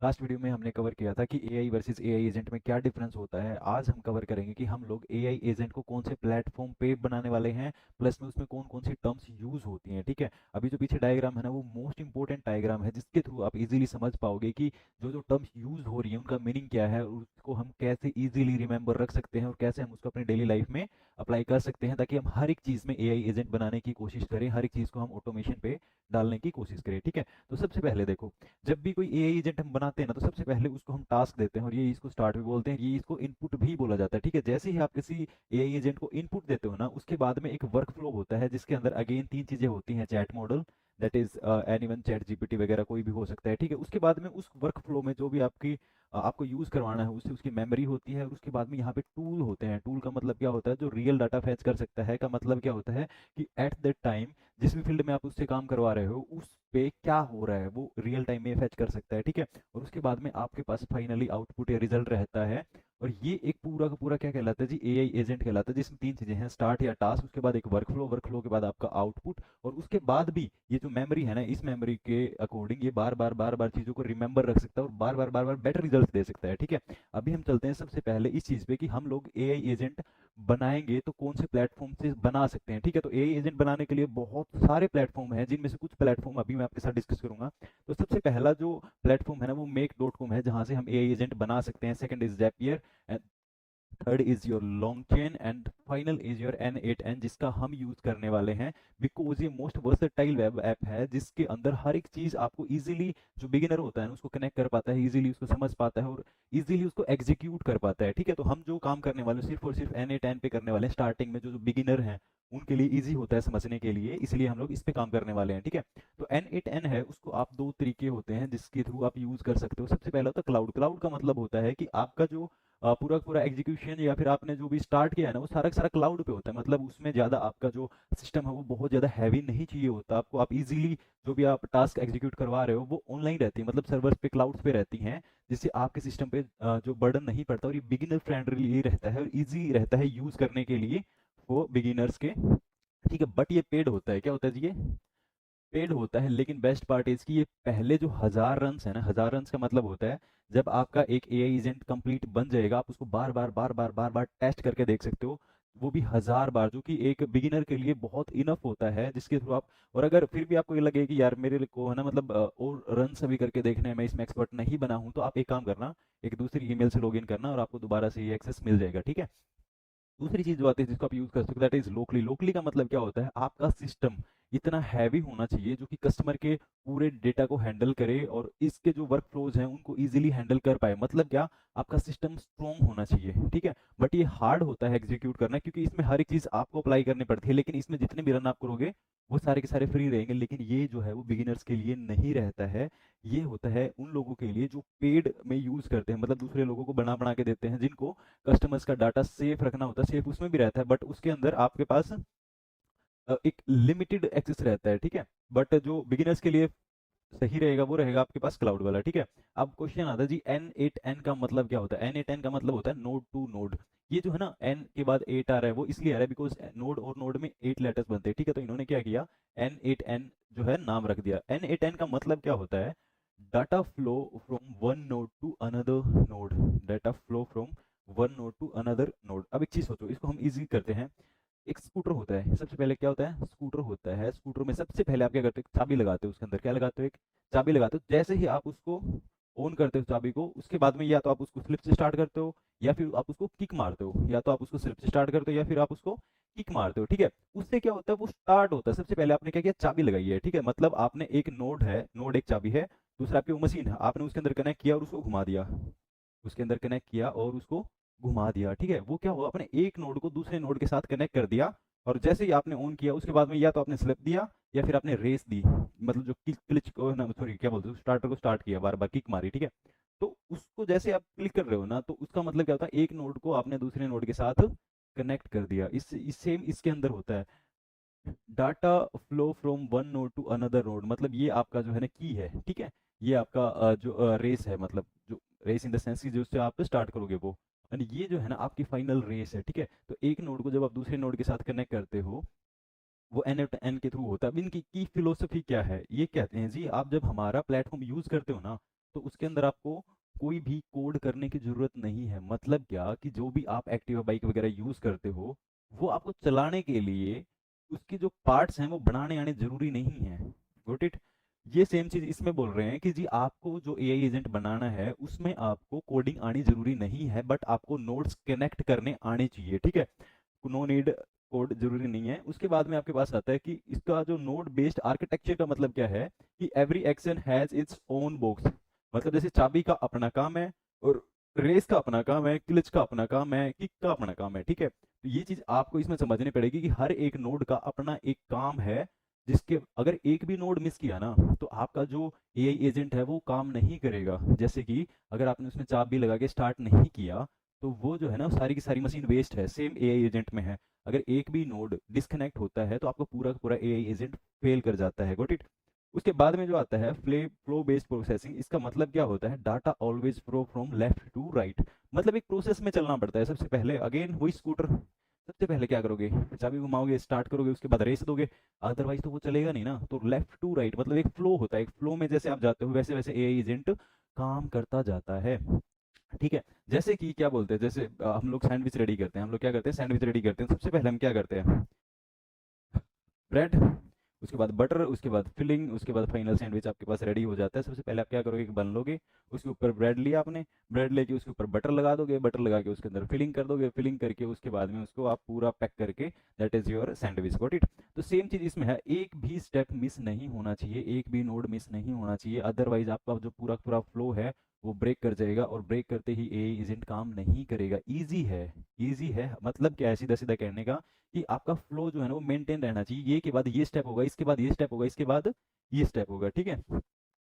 Last video में हमने cover किया था कि एआई वर्सेस एआई एजेंट में क्या डिफरेंस होता है। आज हम कवर करेंगे कि हम लोग एआई एजेंट को कौन से प्लेटफॉर्म पे बनाने वाले हैं, प्लस में उसमें कौन कौन सी टर्म्स यूज होती हैं। ठीक है, अभी जो पीछे डायग्राम है ना, वो मोस्ट इंपॉर्टेंट डायग्राम है जिसके थ्रू आप इजीली समझ पाओगे कि जो जो टर्म्स यूज हो रही है उनका मीनिंग क्या है, और उसको हम कैसे इजीली रिमेंबर रख सकते हैं और कैसे हम उसको अपनी डेली लाइफ में अप्लाई कर सकते हैं, ताकि हम हर एक चीज़ में एआई एजेंट बनाने की कोशिश करें, हर एक चीज़ को हम ऑटोमेशन पे डालने की कोशिश करें। ठीक है, तो सबसे पहले देखो, जब भी कोई एआई एजेंट हम बनाते हैं ना, तो सबसे पहले उसको हम टास्क देते हैं, और ये इसको स्टार्ट भी बोलते हैं, ये इसको इनपुट भी बोला जाता है। ठीक है, जैसे ही आप किसी एआई एजेंट को इनपुट देते हो ना, उसके बाद में एक वर्क फ्लो होता है जिसके अंदर अगेन तीन चीजें होती हैं। Chat model, that is anyone, chat GPT वगैरह कोई भी हो सकता है। ठीक है, उसके बाद में उस वर्क फ्लो में जो भी आपको यूज करवाना है, उससे उसकी मेमोरी होती है, और उसके बाद में यहाँ पे टूल होते हैं। टूल का मतलब क्या होता है, जो रियल डाटा फैच कर सकता है। का मतलब क्या होता है कि एट दैट टाइम जिस भी फील्ड में आप उससे काम करवा रहे हो, उस पे क्या हो रहा है वो रियल टाइम में फैच कर सकता है। ठीक है, और उसके बाद में आपके पास फाइनली आउटपुट या रिजल्ट रहता है। और ये एक पूरा का पूरा क्या कहलाता है जी, एआई एजेंट कहलाता है, जिसमें तीन चीजें हैं, स्टार्ट या टास्क, उसके बाद एक वर्कफ्लो, वर्कफ्लो के बाद आपका आउटपुट, और उसके बाद भी ये जो मेमोरी है ना, इस मेमोरी के अकॉर्डिंग ये बार बार चीजों को रिमेंबर रख सकता है और बार बार बेटर रिजल्ट दे सकता है। ठीक है, अभी हम चलते हैं सबसे पहले इस चीज पे कि हम लोग एआई एजेंट बनाएंगे तो कौन से प्लेटफॉर्म से बना सकते हैं। ठीक है, तो एआई एजेंट बनाने के लिए बहुत सारे प्लेटफॉर्म हैं, जिनमें से कुछ प्लेटफॉर्म अभी मैं आपके साथ डिस्कस करूंगा। तो सबसे पहला जो प्लेटफॉर्म है ना, वो मेक डॉट कॉम है, जहां से हम एआई एजेंट बना सकते हैं। Second is Zapier, third is your long chain, and final is your N8N, जिसका हम यूज करने वाले हैं बिकॉज ये मोस्ट वर्सेटाइल वेब ऐप है, जिसके अंदर हर एक चीज आपको इजीली, जो बिगिनर होता है ना, उसको कनेक्ट कर पाता है, इजीली उसको समझ पाता है और इजीली उसको एग्जीक्यूट कर पाता है। ठीक है, तो हम जो काम करने वाले हैं सिर्फ और सिर्फ N8N पे करने वाले हैं। स्टार्टिंग में जो जो बिगिनर हैं उनके लिए इजी होता है समझने के लिए, इसलिए हम लोग इस पे काम करने वाले हैं। ठीक है, तो N8N है, उसको आप दो तरीके होते हैं जिसके थ्रू आप यूज कर सकते हो। सबसे पहला होता है क्लाउड। क्लाउड का मतलब होता है कि आपका जो पूरा पूरा एग्जीक्यूशन या फिर आपने जो भी स्टार्ट किया है ना, वो सारा का सारा क्लाउड पे होता है। मतलब उसमें ज़्यादा आपका जो सिस्टम है वो बहुत ज़्यादा हैवी नहीं चाहिए होता आपको। आप इजीली जो भी आप टास्क एग्जीक्यूट करवा रहे हो वो ऑनलाइन रहती है, मतलब सर्वर्स पे, क्लाउड्स पे रहती हैं, जिससे आपके सिस्टम पे जो बर्डन नहीं पड़ता, और ये बिगिनर फ्रेंडली रहता है और ईजी रहता है यूज़ करने के लिए वो बिगिनर्स के। ठीक है, बट ये पेड होता है। क्या होता है जी, ये पेड होता है, लेकिन बेस्ट पार्ट इज कि ये पहले जो 1000 रन्स है ना, 1000 रन्स का मतलब होता है जब आपका एक एआई एजेंट कंप्लीट बन जाएगा, आप उसको बार बार टेस्ट करके देख सकते हो, वो भी 1000 बार, जो कि एक बिगिनर के लिए बहुत इनफ होता है, जिसके थ्रू आप, और अगर फिर भी आपको ये लगे कि यार मेरे को है ना, मतलब और रन सभी करके देखने में इसमें एक्सपर्ट नहीं बना हूं, तो आप एक काम करना, एक दूसरी ईमेल से लॉगिन करना और आपको दोबारा से ये एक्सेस मिल जाएगा। ठीक है, दूसरी चीज जो आती है जिसको आप यूज कर सकते हो, दैट इज लोकली। लोकली का मतलब क्या होता है, आपका सिस्टम इतना हैवी होना चाहिए जो कि कस्टमर के पूरे डेटा को हैंडल करे और इसके जो वर्क फ्लोज हैं उनको इजीली हैंडल कर पाए। मतलब क्या, आपका सिस्टम स्ट्रॉन्ग होना चाहिए। ठीक है, बट ये हार्ड होता है एग्जीक्यूट करना, क्योंकि इसमें हर एक चीज आपको अप्लाई करनी पड़ती है, लेकिन इसमें जितने भी रन आप करोगे वो सारे के सारे फ्री रहेंगे। लेकिन ये जो है वो बिगिनर्स के लिए नहीं रहता है, ये होता है उन लोगों के लिए जो पेड में यूज करते हैं, मतलब दूसरे लोगों को बना बना के देते हैं, जिनको कस्टमर्स का डाटा सेफ रखना होता है। सेफ उसमें भी रहता है, बट उसके अंदर आपके पास एक लिमिटेड एक्सेस रहता है। ठीक है, बट जो बिगिनर्स के लिए सही रहेगा वो रहेगा आपके पास क्लाउड वाला। ठीक है, अब क्वेश्चन आता है जी, N8N का मतलब क्या होता है। N8N का मतलब होता है नोड टू नोड। ये जो है ना, N के बाद 8 आ रहा है, वो इसलिए आ रहा है बिकॉज नोड और नोड में 8 लेटर्स बनते हैं। ठीक है, तो इन्होंने क्या किया, N8N जो है नाम रख दिया। N8N का मतलब क्या होता है, data flow from one node to another node. Data flow from one node to another node. अब एक चीज सोचो, इसको हम इजी करते हैं। एक स्कूटर होता है, सबसे पहले क्या होता है, स्कूटर होता है। स्कूटर में सबसे पहले आप क्या करते हो, चाबी लगाते हो, उसके अंदर क्या लगाते हो, एक चाबी लगाते हो। जैसे ही आप उसको ऑन करते हो चाबी को, उसके बाद में या तो आप उसको स्लिप से स्टार्ट करते हो या फिर आप उसको किक मारते हो, या तो आप उसको स्लिप से स्टार्ट करते हो या फिर आप उसको किक मारते हो। ठीक है, उससे क्या होता है, वो स्टार्ट होता है। सबसे पहले आपने क्या किया, चाबी लगाई है। ठीक है, मतलब आपने एक नोड है, नोड एक चाबी है, दूसरा आपकी वो मशीन है, आपने उसके अंदर कनेक्ट किया और उसको घुमा दिया, उसके अंदर कनेक्ट किया और उसको घुमा दिया। ठीक है, वो क्या हुआ, आपने एक नोड को दूसरे नोड के साथ कनेक्ट कर दिया, और जैसे ही आपने ऑन किया उसके बाद में या तो आपने स्लिप दिया या फिर आपने रेस दी, मतलब जो क्लिच को ना, सॉरी क्या बोलते हैं, स्टार्टर को स्टार्ट किया, बार बार किक मारी। ठीक है, तो उसको जैसे आप क्लिक कर रहे हो ना, तो उसका मतलब क्या होता है, एक नोड को आपने दूसरे नोड के साथ कनेक्ट कर दिया। इस सेम इसके अंदर होता है, data flow from one node to another node, मतलब ये आपका जो है ना की है। ठीक है, ये आपका जो रेस है, मतलब जो रेस इन द सेंस की जो उससे आप स्टार्ट करोगे वो, और ये जो है ना आपकी फाइनल रेस है। ठीक है, तो एक नोड को जब आप दूसरे नोड के साथ कनेक्ट करते हो, वो N के थ्रू होता है। अब इनकी की फिलोसफी क्या है, ये कहते हैं जी, आप जब हमारा प्लेटफॉर्म यूज करते हो ना, तो उसके अंदर आपको कोई भी कोड करने की जरूरत नहीं है। मतलब क्या कि जो भी आप एक्टिवा बाइक वगैरह यूज करते हो वो आपको चलाने के लिए उसके जो पार्ट्स हैं वो बनाने आने जरूरी नहीं है। Got it. ये सेम चीज इसमें बोल रहे हैं कि जी आपको जो एआई एजेंट बनाना है उसमें आपको कोडिंग आनी जरूरी नहीं है, बट आपको नोड्स कनेक्ट करने आने चाहिए। ठीक है, नो नीड कोड जरूरी नहीं है। उसके बाद में आपके पास आता है कि इसका जो नोड बेस्ड आर्किटेक्चर का मतलब क्या है कि every action has its own box. मतलब जैसे चाबी का अपना काम है, और रेस का अपना काम है, क्लच का अपना काम है, किक का अपना काम है। ठीक है, तो ये चीज आपको इसमें समझनी पड़ेगी कि हर एक नोड का अपना एक काम है, जिसके अगर एक भी नोड मिस किया ना तो आपका जो एआई एजेंट है वो काम नहीं करेगा। जैसे कि अगर आपने उसमें चाबी लगा के स्टार्ट नहीं किया तो वो जो है ना सारी की सारी मशीन वेस्ट है। सेम एआई एजेंट में है, अगर एक भी नोड डिस्कनेक्ट होता है तो आपका पूरा का पूरा एआई एजेंट फेल कर जाता है। Got it. उसके बाद में जो आता है फ्लो बेस्ड प्रोसेसिंग, इसका मतलब क्या होता है, data always flow from left to right. मतलब एक प्रोसेस में चलना पड़ता है। सबसे पहले अगेन वही स्कूटर, सबसे पहले क्या करोगे, चाबी घुमाओगे, स्टार्ट करोगे, उसके बाद रेस दोगे, अदरवाइज तो वो चलेगा नहीं ना। तो लेफ्ट टू राइट मतलब एक फ्लो होता है, एक फ्लो में जैसे आप जाते हो वैसे वैसे एआई एजेंट काम करता जाता है। ठीक है, जैसे कि क्या बोलते हैं, जैसे हम लोग सैंडविच रेडी करते हैं, हम लोग क्या करते हैं, सैंडविच रेडी करते हैं, सबसे पहले हम क्या करते हैं, ब्रेड, उसके बाद बटर, उसके बाद फिलिंग, उसके बाद फाइनल सैंडविच आपके पास रेडी हो जाता है। सबसे पहले आप क्या करोगे कि बन लोगे, उसके ऊपर ब्रेड लिया आपने, ब्रेड लेके उसके ऊपर बटर लगा दोगे, बटर लगा के उसके अंदर फिलिंग कर दोगे, फिलिंग करके उसके बाद में उसको आप पूरा पैक करके that is your sandwich. Got it. तो सेम चीज इसमें है, एक भी स्टेप मिस नहीं होना चाहिए, एक भी नोड मिस नहीं होना चाहिए, अदरवाइज आपका जो पूरा पूरा फ्लो है वो ब्रेक कर जाएगा, और ब्रेक करते ही ए एजेंट काम नहीं करेगा। इजी है, इजी है, मतलब क्या है, सीधा सीधा कहने का कि आपका फ्लो जो है ना वो मेंटेन रहना चाहिए। ये के बाद ये स्टेप होगा, इसके बाद ये स्टेप होगा, इसके बाद ये स्टेप होगा। ठीक है,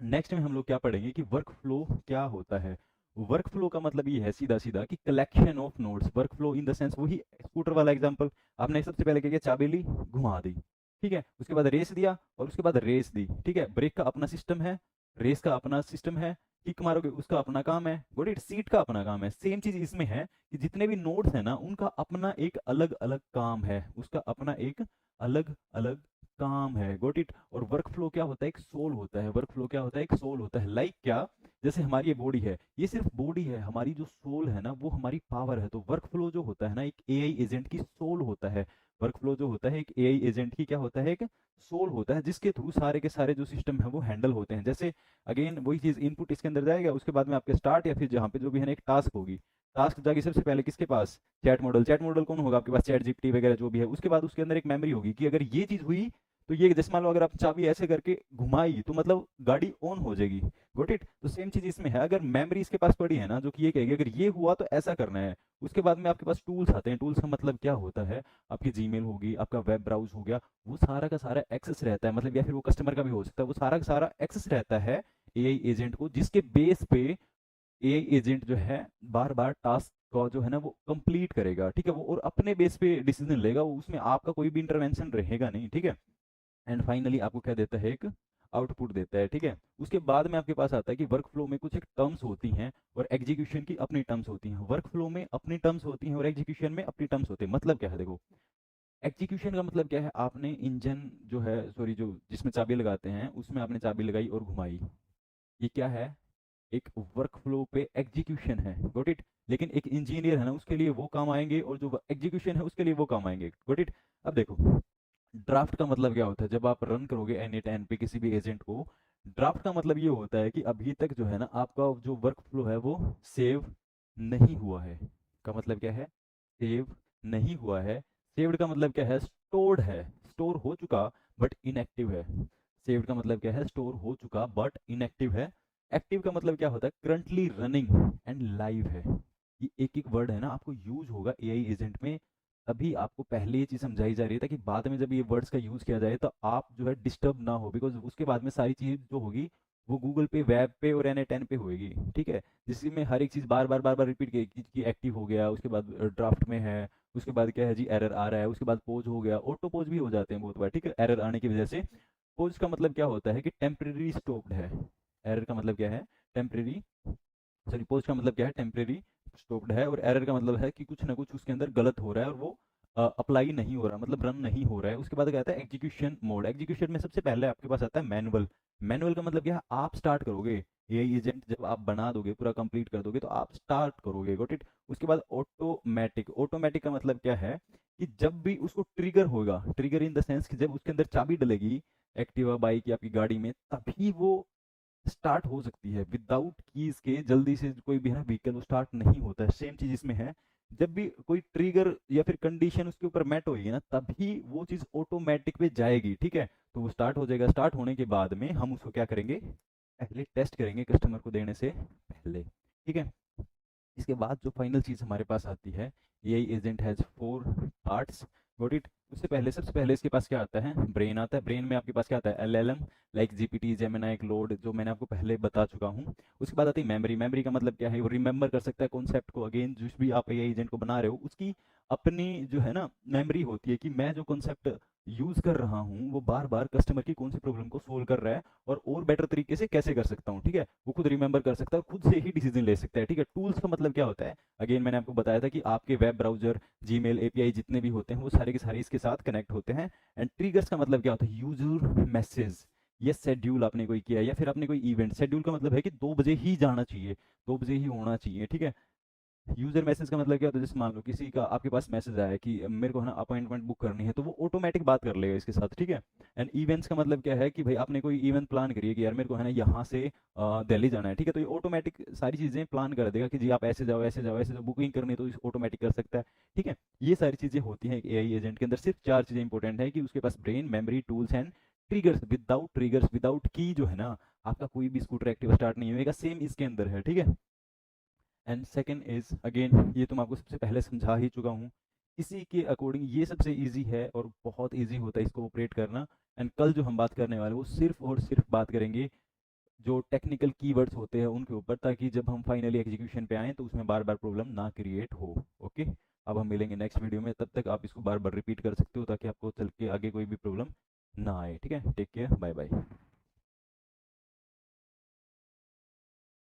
नेक्स्ट में हम लोग क्या पढ़ेंगे कि वर्क फ्लो क्या होता है। वर्क फ्लो का मतलब ये है सीधा सीधा कि collection of nodes. Work flow in the sense वही स्कूटर वाला एग्जांपल, आपने सबसे पहले क्या किया, चाबी ली, घुमा दी, ठीक है, उसके बाद रेस दिया और उसके बाद रेस दी। ठीक है, ब्रेक का अपना सिस्टम है, रेस का अपना सिस्टम है, किक मारोगे उसका अपना काम है, गॉट इट, सीट का अपना काम है। सेम चीज इसमें है कि जितने भी नोड्स हैं ना उनका अपना एक अलग अलग काम है, उसका अपना एक अलग अलग काम है। Got it. और वर्क फ्लो क्या होता है, एक सोल होता है। वर्क फ्लो क्या होता है, एक सोल होता है। लाइक क्या, जैसे हमारी ये बॉडी है, ये सिर्फ बॉडी है, हमारी जो सोल है ना वो हमारी पावर है। तो वर्क फ्लो जो होता है ना एक एआई एजेंट की सोल होता है। वर्क फ्लो जो होता है एक एआई एजेंट की क्या होता है, एक सोल होता है, जिसके थ्रू सारे के सारे जो सिस्टम है वो हैंडल होते हैं। जैसे अगेन वही चीज, इनपुट इसके अंदर जाएगा, उसके बाद में आपके स्टार्ट या फिर जहाँ पे जो भी है ना एक टास्क होगी, टास्क जाएगी सबसे पहले किसके पास, चैट मॉडल। चैट मॉडल कौन होगा आपके पास, चैट जीपीटी वगैरह जो भी है। उसके बाद उसके अंदर एक मेमोरी होगी कि अगर ये चीज हुई तो ये, जैसे मान लो अगर आप चाबी ऐसे करके घुमाई तो मतलब गाड़ी ऑन हो जाएगी। Got it. तो सेम चीज इसमें है, अगर मेमोरी इसके पास पड़ी है ना जो कि ये कहेगी अगर ये हुआ तो ऐसा करना है। उसके बाद में आपके पास टूल्स आते हैं। टूल्स का मतलब क्या होता है, आपकी जीमेल होगी, आपका वेब ब्राउज हो गया, वो सारा का सारा एक्सेस रहता है, मतलब या फिर वो कस्टमर का भी हो सकता है, वो सारा का सारा एक्सेस रहता है एआई एजेंट को, जिसके बेस पे एआई एजेंट जो है बार बार टास्क का जो है ना वो कंप्लीट करेगा। ठीक है, वो और अपने बेस पे डिसीजन लेगा, वो उसमें आपका कोई भी इंटरवेंशन रहेगा नहीं। ठीक है, एंड फाइनली आपको क्या देता है, एक आउटपुट देता है। ठीक है, उसके बाद में आपके पास आता है कि वर्क फ्लो में कुछ एक टर्म्स होती हैं और एग्जीक्यूशन की अपनी टर्म्स होती हैं। वर्क फ्लो में अपनी टर्म्स होती हैं और एग्जीक्यूशन में अपनी टर्म्स होते हैं। मतलब क्या है, देखो, एग्जीक्यूशन का मतलब क्या है, आपने इंजन जो है, सॉरी, जो जिसमें चाबी लगाते हैं उसमें आपने चाबी लगाई और घुमाई, ये क्या है, एक वर्क फ्लो पे एग्जीक्यूशन है। Got it. लेकिन एक इंजीनियर है ना उसके लिए वो काम आएंगे, और जो एग्जीक्यूशन है उसके लिए वो काम आएंगे। Got it. अब देखो, ड्राफ्ट का मतलब क्या होता है, जब आप रन करोगे एनी टाइम पे किसी भी एजेंट को, ड्राफ्ट का मतलब ये होता है कि अभी तक जो है ना आपका जो वर्क फ्लो है वो सेव नहीं हुआ है। का मतलब क्या है, सेव नहीं हुआ है। सेव्ड का मतलब क्या है, स्टोर्ड है, स्टोर हो चुका बट इनएक्टिव है। सेव्ड का मतलब क्या है, स्टोर हो चुका बट इनएक्टिव है। एक्टिव का मतलब क्या होता है, करंटली रनिंग एंड लाइव है। ये एक एक वर्ड है ना आपको यूज होगा एआई एजेंट में, तभी आपको पहले ये चीज समझाई जा रही है ताकि बाद में जब ये वर्ड्स का यूज किया जाए तो आप जो है डिस्टर्ब ना हो, बिकॉज उसके बाद में सारी चीज जो होगी वो गूगल पे, वेब पे और एन10 पे होएगी। ठीक है, जिसमें हर एक चीज बार बार रिपीट की एक्टिव हो गया, उसके बाद ड्राफ्ट में है, उसके बाद क्या है जी, एरर आ रहा है, उसके बाद पोज हो गया, ऑटो पोज भी हो जाते हैं बहुत बार। ठीक है, एरर आने की वजह से। पोज का मतलब क्या होता है कि टेम्परेरी स्टॉप्ड है। एरर का मतलब क्या है, टेम्परेरी, सॉरी, पोज का मतलब क्या है, टेम्परेरी स्टॉप्ड है, और एरर का मतलब है कि कुछ ना कुछ उसके अंदर गलत हो रहा है और वो अप्लाई नहीं हो रहा, मतलब रन नहीं हो रहा है। उसके बाद क्या आता है, एग्जीक्यूशन मोड। एग्जीक्यूशन में सबसे पहले आपके पास आता है मैनुअल। मैनुअल का मतलब क्या है, आप स्टार्ट करोगे, एआई एजेंट जब आप बना दोगे, पूरा कंप्लीट कर दोगे, तो आप स्टार्ट करोगे, गॉट इट। उसके बाद ऑटोमेटिक, ऑटोमेटिक का मतलब क्या है कि जब भी उसको ट्रिगर होगा, ट्रिगर इन द सेंस कि जब उसके अंदर चाबी डलेगी एक्टिवा बाइक या आपकी गाड़ी में, तभी वो स्टार्ट हो सकती है। विदाउट कीज के जल्दी से कोई भी है व्हीकल वो स्टार्ट नहीं होता है। सेम चीज इसमें है, जब भी कोई ट्रिगर या फिर कंडीशन उसके ऊपर मैट होगी ना, तभी वो चीज ऑटोमेटिक पे जाएगी, ठीक है। तो वो स्टार्ट हो जाएगा। स्टार्ट होने के बाद में हम उसको क्या करेंगे, पहले टेस्ट करेंगे कस्टमर को देने से पहले, ठीक है। इसके बाद जो फाइनल चीज़ हमारे पास आती है, AI agent has 4 parts, got it. उससे पहले, सबसे पहले इसके पास क्या आता है, ब्रेन आता है। ब्रेन में आपके पास क्या आता है, एलएलएम, लाइक जीपीटी, जेमिनाई, क्लोड, जो मैंने आपको पहले बता चुका हूँ। उसके बाद आती है मेमोरी। मेमोरी का मतलब क्या है, वो रिमेंबर कर सकता है कॉन्सेप्ट को। अगेन जिस भी आप एआई एजेंट को बना रहे हो, उसकी अपनी जो है ना मेमोरी होती है कि मैं जो कॉन्सेप्ट यूज़ कर रहा हूँ वो बार बार कस्टमर की कौन सी प्रॉब्लम को सोल्व कर रहा है और बेटर तरीके से कैसे कर सकता हूँ, ठीक है। वो खुद रिमेंबर कर सकता है, खुद से ही डिसीजन ले सकता है, ठीक है। टूल्स का मतलब क्या होता है, अगेन मैंने आपको बताया था कि आपके वेब ब्राउजर, जीमेल, एपीआई जितने भी होते हैं वो सारे के सारे इसके साथ कनेक्ट होते हैं। एंड ट्रिगर्स का मतलब क्या होता है, यूजर मैसेज, ये शेड्यूल आपने कोई किया या फिर आपने कोई इवेंट, शेड्यूल का मतलब है कि 2 बजे ही जाना चाहिए, 2 बजे ही होना चाहिए, ठीक है। यूजर मैसेज का मतलब क्या होता है, जैसे मान लो किसी का आपके पास मैसेज आया कि मेरे को है ना अपॉइंटमेंट बुक करनी है, तो वो ऑटोमेटिक बात कर लेगा इसके साथ, ठीक है। एंड इवेंट्स का मतलब क्या है कि भाई आपने कोई इवेंट प्लान करी है कि यार मेरे को है ना यहाँ से दिल्ली जाना है, ठीक है। तो ये ऑटोमेटिक सारी चीज़ें प्लान कर देगा कि जी आप ऐसे जाओ, ऐसे जाओ, ऐसे जाओ, बुकिंग करनी है तो ऑटोमेटिक कर सकता है, ठीक है। ये सारी चीज़ें होती हैं एआई एजेंट के अंदर। सिर्फ 4 चीज़ें इंपॉर्टेंट है कि उसके पास brain, memory, tools and triggers. Without triggers, without की जो है ना, आपका कोई भी स्कूटर एक्टिवा स्टार्ट नहीं होगा। सेम इसके अंदर है, ठीक है। एंड सेकेंड इज अगेन, ये तो मैं आपको सबसे पहले समझा ही चुका हूँ, इसी के अकॉर्डिंग ये सबसे इजी है और बहुत इजी होता है इसको ऑपरेट करना। एंड कल जो हम बात करने वाले हैं वो सिर्फ और सिर्फ बात करेंगे जो टेक्निकल कीवर्ड्स होते हैं उनके ऊपर, ताकि जब हम फाइनली एग्जीक्यूशन पे आएँ तो उसमें बार बार प्रॉब्लम ना क्रिएट हो। ओके, अब हम मिलेंगे नेक्स्ट वीडियो में, तब तक आप इसको बार बार रिपीट कर सकते हो ताकि आपको चल के आगे कोई भी प्रॉब्लम ना आए, ठीक है। Take care, bye bye.